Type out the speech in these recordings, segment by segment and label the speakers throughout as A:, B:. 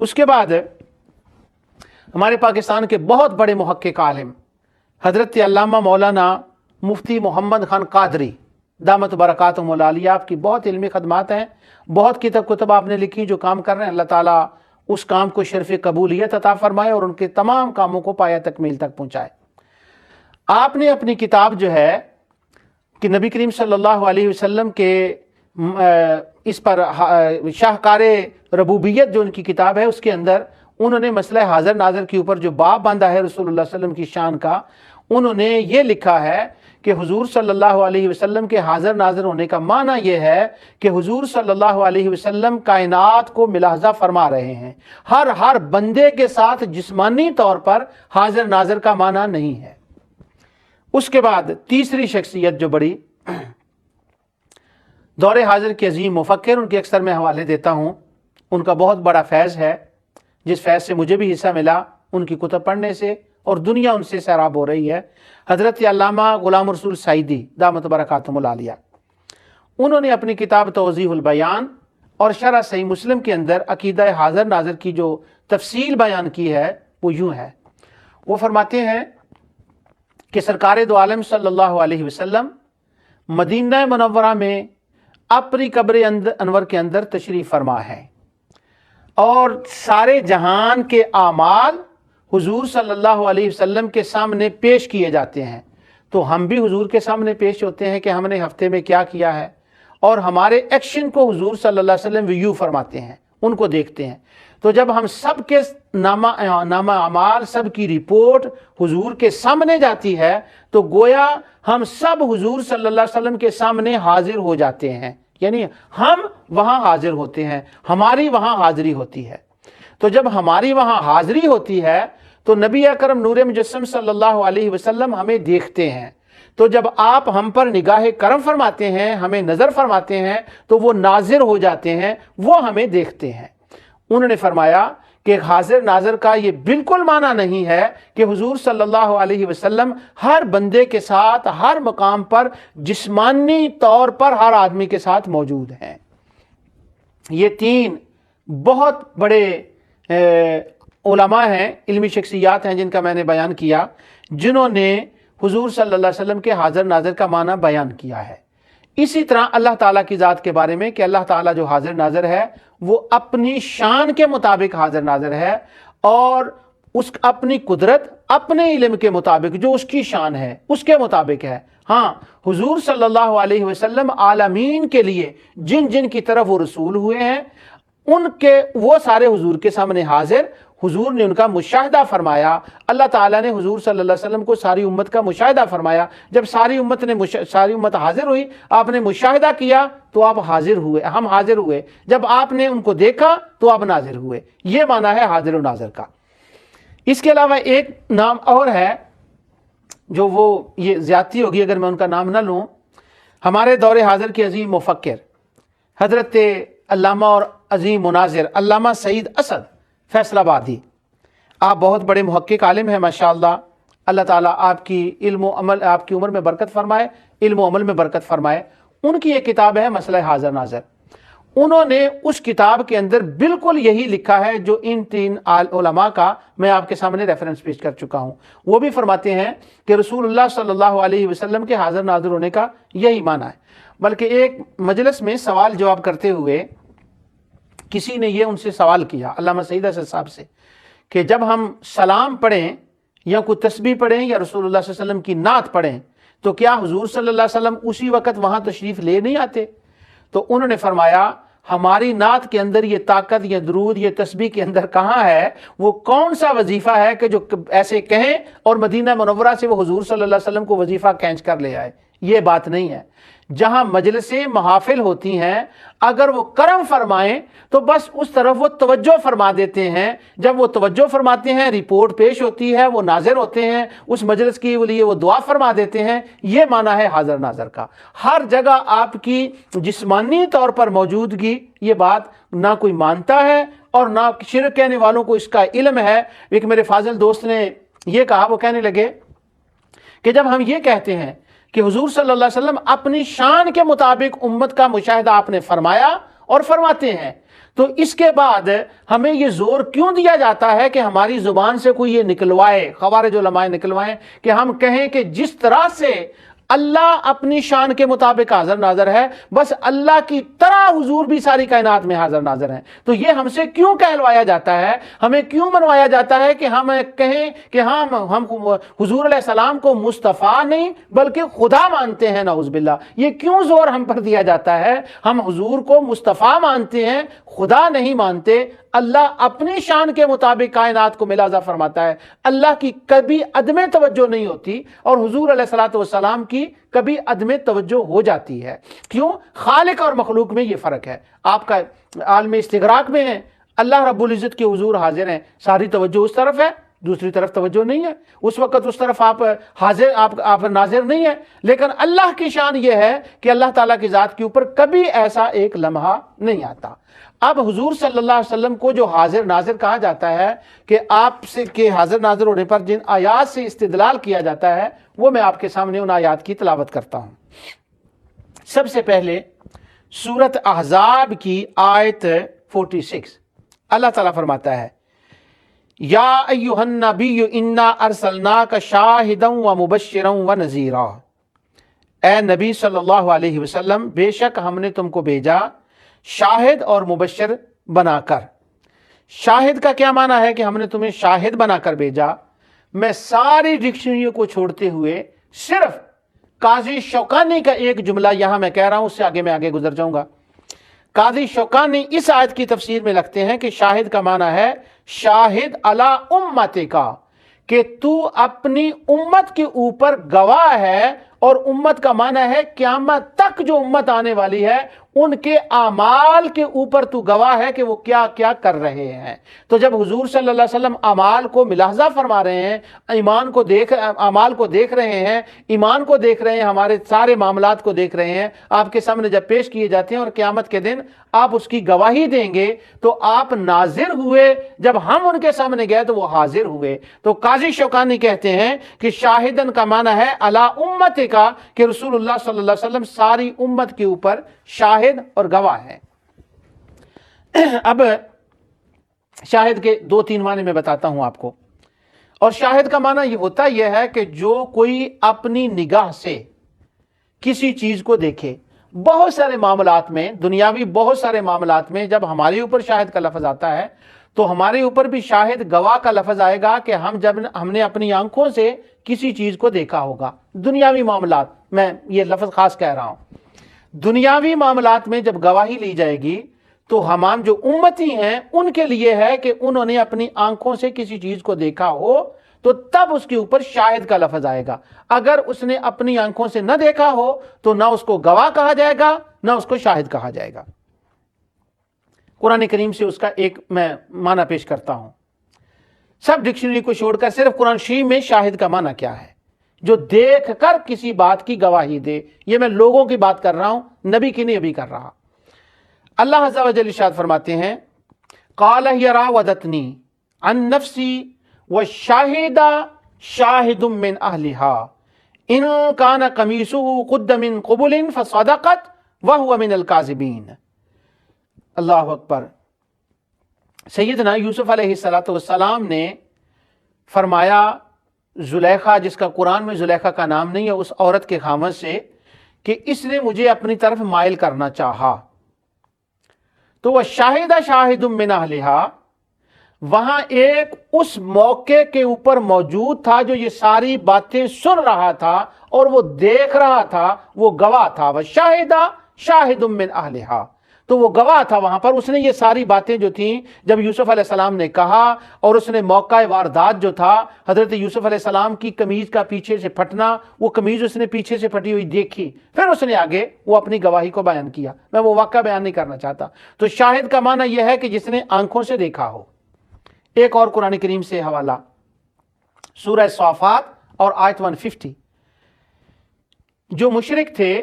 A: اس کے بعد ہمارے پاکستان کے بہت بڑے محقق عالم حضرت علامہ مولانا مفتی محمد خان قادری دامت برکاتہم العالیہ، آپ کی بہت علمی خدمات ہیں، بہت کتب آپ نے لکھی، جو کام کر رہے ہیں اللہ تعالیٰ اس کام کو شرف قبولیت عطا فرمائے اور ان کے تمام کاموں کو پایہ تکمیل تک پہنچائے۔ آپ نے اپنی کتاب جو ہے کہ نبی کریم صلی اللہ علیہ وسلم کے اس پر شاہکار ربوبیت جو ان کی کتاب ہے، اس کے اندر انہوں نے مسئلہ حاضر ناظر کے اوپر جو باب باندھا ہے رسول اللہ صلی اللہ علیہ وسلم کی شان کا، انہوں نے یہ لکھا ہے کہ حضور صلی اللہ علیہ وسلم کے حاضر ناظر ہونے کا معنی یہ ہے کہ حضور صلی اللہ علیہ وسلم کائنات کو ملاحظہ فرما رہے ہیں، ہر بندے کے ساتھ جسمانی طور پر حاضر ناظر کا معنی نہیں ہے۔ اس کے بعد تیسری شخصیت جو بڑی دور حاضر کے عظیم مفکر، ان کے اکثر میں حوالے دیتا ہوں، ان کا بہت بڑا فیض ہے، جس فیض سے مجھے بھی حصہ ملا ان کی کتب پڑھنے سے، اور دنیا ان سے سیراب ہو رہی ہے، حضرت علامہ غلام رسول سعیدی دامت برکاتہم العالیہ۔ انہوں نے اپنی کتاب توضیح البیان اور شرح صحیح مسلم کے اندر عقیدہ حاضر ناظر کی جو تفصیل بیان کی ہے وہ یوں ہے، وہ فرماتے ہیں کہ سرکار دو عالم صلی اللہ علیہ وسلم مدینہ منورہ میں اپنی قبر انور کے اندر تشریف فرما ہے، اور سارے جہان کے اعمال حضور صلی اللہ علیہ وسلم کے سامنے پیش کیے جاتے ہیں۔ تو ہم بھی حضور کے سامنے پیش ہوتے ہیں کہ ہم نے ہفتے میں کیا کیا ہے، اور ہمارے ایکشن کو حضور صلی اللہ علیہ وسلم ریویو فرماتے ہیں، ان کو دیکھتے ہیں۔ تو جب ہم سب کے نامہ اعمال، سب کی رپورٹ حضور کے سامنے جاتی ہے، تو گویا ہم سب حضور صلی اللہ علیہ وسلم کے سامنے حاضر ہو جاتے ہیں، یعنی ہم وہاں حاضر ہوتے ہیں، ہماری وہاں حاضری ہوتی ہے۔ تو جب ہماری وہاں حاضری ہوتی ہے تو نبی اکرم نور مجسم صلی اللہ علیہ وسلم ہمیں دیکھتے ہیں۔ تو جب آپ ہم پر نگاہ کرم فرماتے ہیں، ہمیں نظر فرماتے ہیں، تو وہ ناظر ہو جاتے ہیں، وہ ہمیں دیکھتے ہیں۔ انہوں نے فرمایا کہ حاضر ناظر کا یہ بالکل معنی نہیں ہے کہ حضور صلی اللہ علیہ وسلم ہر بندے کے ساتھ، ہر مقام پر جسمانی طور پر ہر آدمی کے ساتھ موجود ہیں۔ یہ تین بہت بڑے علماء ہیں، علمی شخصیات ہیں جن کا میں نے بیان کیا، جنہوں نے حضور صلی اللہ علیہ وسلم کے حاضر ناظر کا معنی بیان کیا ہے۔ اسی طرح اللہ تعالیٰ کی ذات کے بارے میں کہ اللہ تعالیٰ جو حاضر ناظر ہے وہ اپنی شان کے مطابق حاضر ناظر ہے، اور اس اپنی قدرت اپنے علم کے مطابق جو اس کی شان ہے اس کے مطابق ہے۔ ہاں، حضور صلی اللہ علیہ وسلم عالمین کے لیے جن جن کی طرف وہ رسول ہوئے ہیں، ان کے وہ سارے حضور کے سامنے حاضر، حضور نے ان کا مشاہدہ فرمایا۔ اللہ تعالیٰ نے حضور صلی اللہ علیہ وسلم کو ساری امت کا مشاہدہ فرمایا۔ جب ساری امت حاضر ہوئی، آپ نے مشاہدہ کیا تو آپ حاضر ہوئے، ہم حاضر ہوئے۔ جب آپ نے ان کو دیکھا تو آپ ناظر ہوئے۔ یہ معنی ہے حاضر و ناظر کا۔ اس کے علاوہ ایک نام اور ہے جو وہ یہ زیادتی ہوگی اگر میں ان کا نام نہ لوں، ہمارے دور حاضر کے عظیم مفکر حضرت علامہ اور عظیم مناظر علامہ سعید اسد فیصل آبادی، آپ بہت بڑے محقق عالم ہیں ماشاءاللہ۔ اللہ تعالیٰ آپ کی علم و عمل، آپ کی عمر میں برکت فرمائے، علم و عمل میں برکت فرمائے۔ ان کی ایک کتاب ہے مسئلہ حاضر ناظر۔ انہوں نے اس کتاب کے اندر بالکل یہی لکھا ہے جو ان تین علماء کا میں آپ کے سامنے ریفرنس پیش کر چکا ہوں۔ وہ بھی فرماتے ہیں کہ رسول اللہ صلی اللہ علیہ وسلم کے حاضر ناظر ہونے کا یہی معنی ہے۔ بلکہ ایک مجلس میں سوال جواب کرتے ہوئے کسی نے یہ ان سے سوال کیا، علامہ سعید اسد صاحب سے، کہ جب ہم سلام پڑھیں یا کوئی تسبیح پڑھیں یا رسول اللہ صلی اللہ علیہ وسلم کی نعت پڑھیں تو کیا حضور صلی اللہ علیہ وسلم اسی وقت وہاں تشریف لے نہیں آتے؟ تو انہوں نے فرمایا ہماری نعت کے اندر یہ طاقت، یہ درود، یہ تسبیح کے اندر کہاں ہے؟ وہ کون سا وظیفہ ہے کہ جو ایسے کہیں اور مدینہ منورہ سے وہ حضور صلی اللہ علیہ وسلم کو وظیفہ کھینچ کر لے آئے؟ یہ بات نہیں ہے۔ جہاں مجلسیں محافل ہوتی ہیں، اگر وہ کرم فرمائیں تو بس اس طرف وہ توجہ فرما دیتے ہیں۔ جب وہ توجہ فرماتے ہیں، رپورٹ پیش ہوتی ہے، وہ ناظر ہوتے ہیں، اس مجلس کے لیے وہ دعا فرما دیتے ہیں۔ یہ معنی ہے حاضر ناظر کا۔ ہر جگہ آپ کی جسمانی طور پر موجودگی، یہ بات نہ کوئی مانتا ہے اور نہ شرک کہنے والوں کو اس کا علم ہے۔ ایک میرے فاضل دوست نے یہ کہا، وہ کہنے لگے کہ جب ہم یہ کہتے ہیں کہ حضور صلی اللہ علیہ وسلم اپنی شان کے مطابق امت کا مشاہدہ آپ نے فرمایا اور فرماتے ہیں، تو اس کے بعد ہمیں یہ زور کیوں دیا جاتا ہے کہ ہماری زبان سے کوئی یہ نکلوائے، خوارج علماء نکلوائیں کہ ہم کہیں کہ جس طرح سے اللہ اپنی شان کے مطابق حاضر ناظر ہے، بس اللہ کی طرح حضور بھی ساری کائنات میں حاضر ناظر ہیں۔ تو یہ ہم سے کیوں کہلوایا جاتا ہے، ہمیں کیوں منوایا جاتا ہے کہ ہم کہیں کہ ہم حضور علیہ السلام کو مصطفیٰ نہیں بلکہ خدا مانتے ہیں، نعوذ باللہ۔ یہ کیوں زور ہم پر دیا جاتا ہے؟ ہم حضور کو مصطفیٰ مانتے ہیں، خدا نہیں مانتے۔ اللہ اپنی شان کے مطابق کائنات کو ملاحظہ فرماتا ہے، اللہ کی کبھی عدم توجہ نہیں ہوتی، اور حضور علیہ الصلوۃ والسلام کی کبھی عدم توجہ ہو جاتی ہے۔ کیوں؟ خالق اور مخلوق میں یہ فرق ہے۔ آپ کا عالم استغراق میں ہے، اللہ رب العزت کے حضور حاضر ہیں، ساری توجہ اس طرف ہے، دوسری طرف توجہ نہیں ہے، اس وقت اس طرف آپ ناظر نہیں ہے۔ لیکن اللہ کی شان یہ ہے کہ اللہ تعالیٰ کی ذات کے اوپر کبھی ایسا ایک لمحہ نہیں آتا۔ اب حضور صلی اللہ علیہ وسلم کو جو حاضر ناظر کہا جاتا ہے کہ آپ سے کہ حاضر ناظر ہونے پر جن آیات سے استدلال کیا جاتا ہے، وہ میں آپ کے سامنے ان آیات کی تلاوت کرتا ہوں۔ سب سے پہلے سورۃ احزاب کی آیت 46، اللہ تعالیٰ فرماتا ہے، یا ایھا النبی انا ارسلناک شاہدا ومبشرا ونذیرا، اے نبی صلی اللہ علیہ وسلم، بے شک ہم نے تم کو بھیجا شاہد اور مبشر بنا کر۔ شاہد کا کیا معنی ہے کہ ہم نے تمہیں شاہد بنا کر بھیجا؟ میں ساری ڈکشنریوں کو چھوڑتے ہوئے صرف قاضی شوکانی کا ایک جملہ یہاں میں کہہ رہا ہوں، اس سے آگے میں آگے گزر جاؤں گا۔ قاضی شوکانی اس آیت کی تفسیر میں لکھتے ہیں کہ شاہد کا معنی ہے شاہد علی امتک، کہ تو اپنی امت کے اوپر گواہ ہے، اور امت کا معنی ہے قیامت تک جو امت آنے والی ہے ان کے اعمال کے اوپر تو گواہ ہے کہ وہ کیا کیا کر رہے ہیں۔ تو جب حضور صلی اللہ علیہ وسلم اعمال کو ملاحظہ فرما رہے ہیں، اعمال کو دیکھ رہے ہیں، ایمان کو دیکھ رہے ہیں، ہمارے سارے معاملات کو دیکھ رہے ہیں، آپ کے سامنے جب پیش کیے جاتے ہیں اور قیامت کے دن آپ اس کی گواہی دیں گے، تو آپ ناظر ہوئے، جب ہم ان کے سامنے گئے تو وہ حاضر ہوئے۔ تو قاضی شوکانی کہتے ہیں کہ شاہدن کا معنی ہے علی امت کا، کہ رسول اللہ صلی اللہ علیہ وسلم ساری امت کے اوپر شاہد اور گواہ ہے۔ اب شاہد کے دو تین معنی میں بتاتا ہوں آپ کو، اور شاہد کا معنی یہ ہوتا ہے کہ جو کوئی اپنی نگاہ سے کسی چیز کو دیکھے۔ بہت سارے معاملات میں، دنیاوی بہت سارے معاملات میں جب ہمارے اوپر شاہد کا لفظ آتا ہے تو ہمارے اوپر بھی شاہد گواہ کا لفظ آئے گا کہ جب ہم نے اپنی آنکھوں سے کسی چیز کو دیکھا ہوگا۔ دنیاوی معاملات میں یہ لفظ خاص کہہ رہا ہوں، دنیاوی معاملات میں جب گواہی لی جائے گی تو ہم جو امتی ہیں ان کے لیے ہے کہ انہوں نے اپنی آنکھوں سے کسی چیز کو دیکھا ہو، تو تب اس کے اوپر شاہد کا لفظ آئے گا۔ اگر اس نے اپنی آنکھوں سے نہ دیکھا ہو تو نہ اس کو گواہ کہا جائے گا، نہ اس کو شاہد کہا جائے گا۔ قرآن کریم سے اس کا ایک میں معنی پیش کرتا ہوں، سب ڈکشنری کو چھوڑ کر صرف قرآن شریف میں شاہد کا معنی کیا ہے؟ جو دیکھ کر کسی بات کی گواہی دے۔ یہ میں لوگوں کی بات کر رہا ہوں، نبی کی نہیں ابھی کر رہا۔ اللہ عز و جل ارشاد فرماتے ہیں، قال ہی راودتنی عن نفسی وشاہد شاہد من اہلہا ان کان قمیصہ قد من قبل فصدقت وہو من الکاذبین۔ اللہ اکبر۔ سیدنا یوسف علیہ السلام نے فرمایا زلیخا، جس کا قرآن میں زلیخا کا نام نہیں ہے، اس عورت کے خاوند سے کہ اس نے مجھے اپنی طرف مائل کرنا چاہا، تو وہ شاہد شاہد من اہلہا، وہاں ایک اس موقع کے اوپر موجود تھا جو یہ ساری باتیں سن رہا تھا اور وہ دیکھ رہا تھا، وہ گواہ تھا۔ وہ شاہد شاہد من اہلہا، تو وہ گواہ تھا وہاں پر۔ اس نے یہ ساری باتیں جو تھیں جب یوسف علیہ السلام نے کہا، اور اس نے موقع واردات جو تھا حضرت یوسف علیہ السلام کی قمیض کا پیچھے سے پھٹنا، وہ قمیض اس نے پیچھے سے پھٹی ہوئی دیکھی، پھر اس نے آگے وہ اپنی گواہی کو بیان کیا۔ میں وہ واقعہ بیان نہیں کرنا چاہتا۔ تو شاہد کا معنی یہ ہے کہ جس نے آنکھوں سے دیکھا ہو۔ ایک اور قرآن کریم سے حوالہ، سورہ صافات اور آیت 150۔ جو مشرک تھے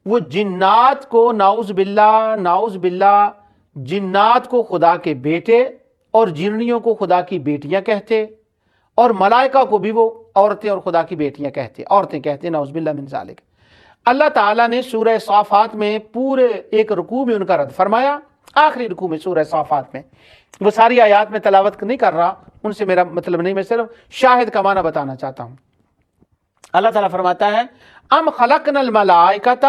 A: وہ جنات کو نعوذ باللہ جنات کو خدا کے بیٹے اور جنیوں کو خدا کی بیٹیاں کہتے، اور ملائکہ کو بھی وہ عورتیں اور خدا کی بیٹیاں کہتے، عورتیں کہتے، نعوذ باللہ من ذالک۔ اللہ تعالیٰ نے سورہ صافات میں پورے ایک رکوع میں ان کا رد فرمایا، آخری رکوع میں سورہ صافات میں. وہ ساری آیات میں تلاوت نہیں کر رہا، ان سے میرا مطلب نہیں، میں صرف شاہد کا معنی بتانا چاہتا ہوں. اللہ تعالیٰ فرماتا ہے ام خلقنا الملائکۃ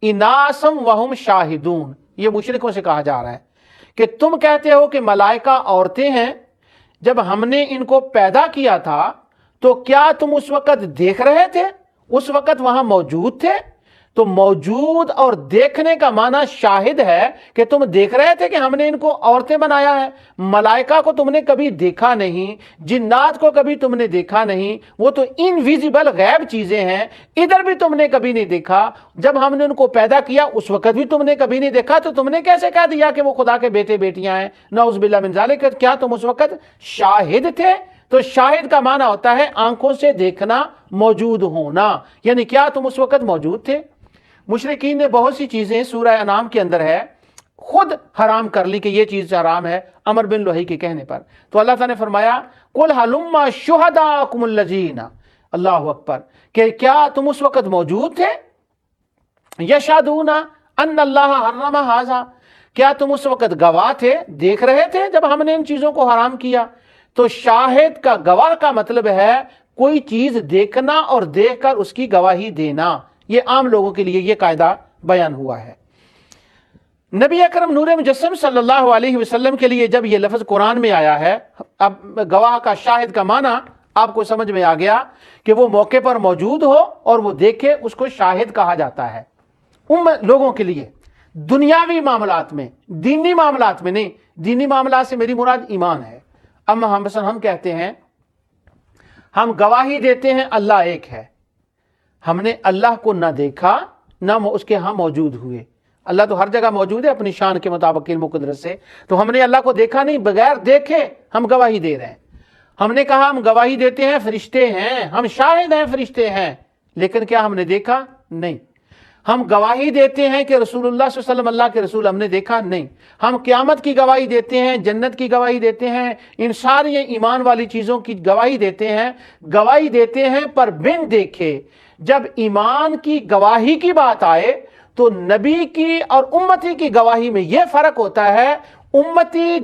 A: اناسا وہم شاہدون. یہ مشرکوں سے کہا جا رہا ہے کہ تم کہتے ہو کہ ملائکہ عورتیں ہیں، جب ہم نے ان کو پیدا کیا تھا تو کیا تم اس وقت دیکھ رہے تھے؟ اس وقت وہاں موجود تھے؟ تو موجود اور دیکھنے کا معنی شاہد ہے کہ تم دیکھ رہے تھے کہ ہم نے ان کو عورتیں بنایا ہے. ملائکہ کو تم نے کبھی دیکھا نہیں، جنات کو کبھی تم نے دیکھا نہیں، وہ تو انویزیبل غیب چیزیں ہیں، ادھر بھی تم نے کبھی نہیں دیکھا. جب ہم نے ان کو پیدا کیا اس وقت بھی تم نے کبھی نہیں دیکھا، تو تم نے کیسے کہہ دیا کہ وہ خدا کے بیٹے بیٹیاں ہیں؟ نعوذ باللہ من ذالک. کیا تم اس وقت شاہد تھے؟ تو شاہد کا معنی ہوتا ہے آنکھوں سے دیکھنا، موجود ہونا، یعنی کیا تم اس وقت موجود تھے؟ مشرکین نے بہت سی چیزیں سورہ انعام کے اندر ہے خود حرام کر لی کہ یہ چیز حرام ہے عمر بن لوہی کے کہنے پر. تو اللہ تعالیٰ نے فرمایا قُلْ هَلُمَّ شُهَدَاءَكُمُ الَّذِينَ، اللہ اکبر، کہ کیا تم اس وقت موجود تھے؟ يَشْهَدُونَ أَنَّ اللَّهَ حَرَّمَ هَذَا، کیا تم اس وقت گواہ تھے، دیکھ رہے تھے جب ہم نے ان چیزوں کو حرام کیا؟ تو شاہد کا، گواہ کا مطلب ہے کوئی چیز دیکھنا اور دیکھ کر اس کی گواہی دینا. یہ عام لوگوں کے لیے یہ قاعدہ بیان ہوا ہے. نبی اکرم نور مجسم صلی اللہ علیہ وسلم کے لیے جب یہ لفظ قرآن میں آیا ہے، اب گواہ کا، شاہد کا معنی آپ کو سمجھ میں آ گیا کہ وہ موقع پر موجود ہو اور وہ دیکھے، اس کو شاہد کہا جاتا ہے. لوگوں کے لیے دنیاوی معاملات میں، دینی معاملات میں نہیں. دینی معاملات سے میری مراد ایمان ہے. اب ہم کہتے ہیں، ہم گواہی دیتے ہیں اللہ ایک ہے، ہم نے اللہ کو نہ دیکھا نہ اس کے ہاں موجود ہوئے. اللہ تو ہر جگہ موجود ہے اپنی شان کے مطابق، علم و قدرت سے. تو ہم نے اللہ کو دیکھا نہیں، بغیر دیکھے ہم گواہی دے رہے ہیں. ہم نے کہا ہم گواہی دیتے ہیں فرشتے ہیں، ہم شاہد ہیں فرشتے ہیں، لیکن کیا ہم نے دیکھا؟ نہیں. ہم گواہی دیتے ہیں کہ رسول اللہ صلی اللہ علیہ وسلم اللہ کے رسول، ہم نے دیکھا نہیں. ہم قیامت کی گواہی دیتے ہیں، جنت کی گواہی دیتے ہیں، ان ساری ایمان والی چیزوں کی گواہی دیتے ہیں. گواہی دیتے ہیں پر بن دیکھے. جب ایمان کی گواہی کی بات آئے تو نبی کی اور امتی کی گواہی میں یہ فرق ہوتا ہے. امتی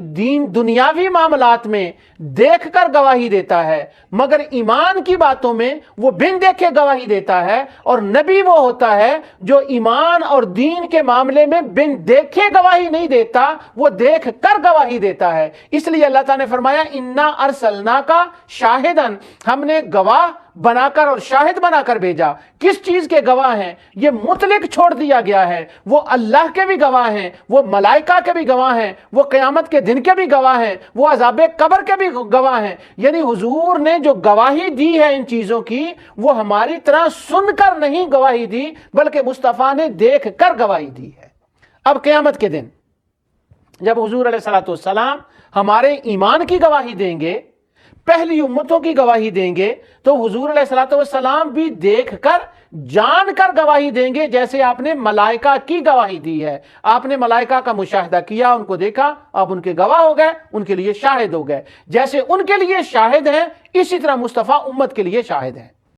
A: دنیاوی معاملات میں دیکھ کر گواہی دیتا ہے، مگر ایمان کی باتوں میں وہ بن دیکھے گواہی دیتا ہے. اور نبی وہ ہوتا ہے جو ایمان اور دین کے معاملے میں بن دیکھے گواہی نہیں دیتا، وہ دیکھ کر گواہی دیتا ہے. اس لیے اللہ تعالیٰ نے فرمایا انا ارسلناک شاہدن، ہم نے گواہ بنا کر اور شاہد بنا کر بھیجا. کس چیز کے گواہ ہیں؟ یہ مطلق چھوڑ دیا گیا ہے. وہ اللہ کے بھی گواہ ہیں، وہ ملائکہ کے بھی گواہ ہیں، وہ قیامت کے دن کے بھی گواہ ہیں، وہ عذاب قبر کے بھی گواہ ہیں. یعنی حضور نے جو گواہی دی ہے ان چیزوں کی، وہ ہماری طرح سن کر نہیں گواہی دی، بلکہ مصطفیٰ نے دیکھ کر گواہی دی ہے. اب قیامت کے دن جب حضور علیہ الصلوۃ والسلام ہمارے ایمان کی گواہی دیں گے، پہلی امتوں کی گواہی دیں گے، تو حضور علیہ الصلوۃ والسلام بھی دیکھ کر، جان کر گواہی دیں گے، جیسے آپ نے ملائکہ کی گواہی دی ہے. آپ نے ملائکہ کا مشاہدہ کیا، ان کو دیکھا، آپ ان کے گواہ ہو گئے، ان کے لیے شاہد ہو گئے. جیسے ان کے لیے شاہد ہیں، اسی طرح مصطفیٰ امت کے لیے شاہد ہیں.